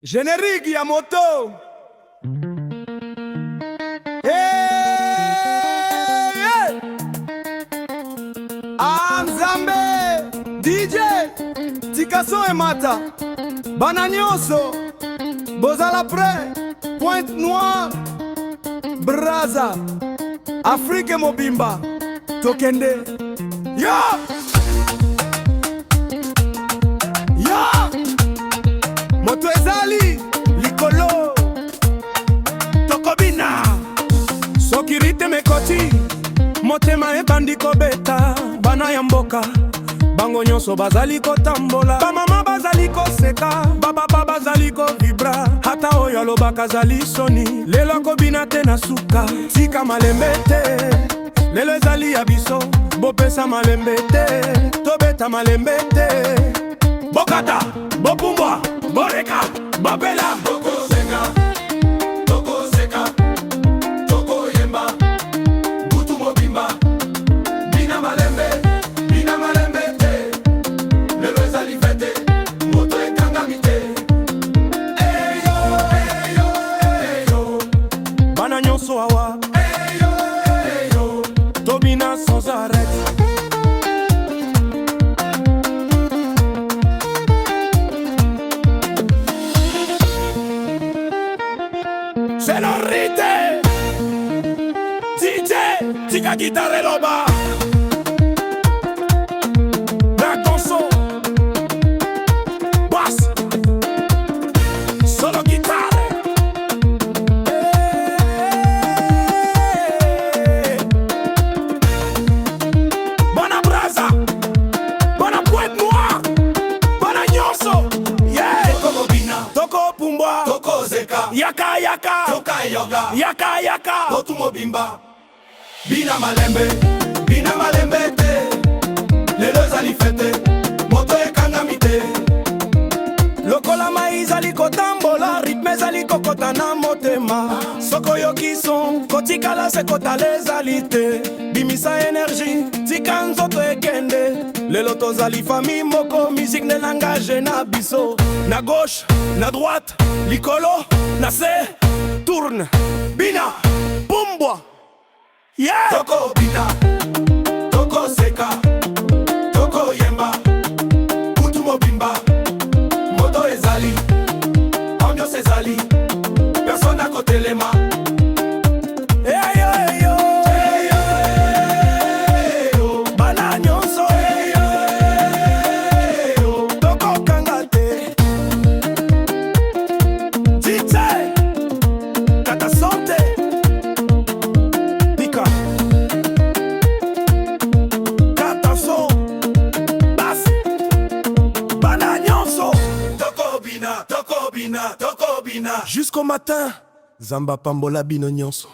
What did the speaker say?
Générique ya moto. Hey! Nzambe DJ Tikaso Emata bana nyonso bozala prêt. Pointe Noire Braza Afrique mobimba tokende yo moto ezali likolo tokobina soki ritme ekoti motema ebandi kobeta bana ya mboka bango nyonso bazali kotambola bamama bazali koseka bababa bazali kovibra hata oyo alobaka azali soni lelo akobina te na suka tika malembe te lelo ezali ya biso bopesa malembe te tobeta malembe te bokata bopumbwa boreka bapela tokosenga tokoseka tokoyemba butu mobimba bina malembe te lelo ezali fete moto ekangami te eyo eyo eyo bana nyonso awa eyo eyo tobina sans arrêt. C'est l'orité DJ Tika guitare loba la console bass solo guitare Bona Braza Bona Pointe Noire Bona nyonso Toko bina Toko pumbwa Toko zeka Yaka yaka Toka yoga Yaka yaka Botu mobimba Bina malembe te lelo ezali fete moto ekangami te lokola mai ezali kotambola ritme ezali kokota na motema soko yoki son kotikala se kotala ezali te bimisa énergie tika nzoto ekende lelo tozali famille moko musique ne langage na biso na gauche na droite likolo na se tourne bina pumbwa yeah! Toko bina, toko seka, toko yemba, butu mobimba, moto ezali, ambiance ezali, personne à côté les mains. Jusqu'au matin, Zamba Pambola Bino Nyonso.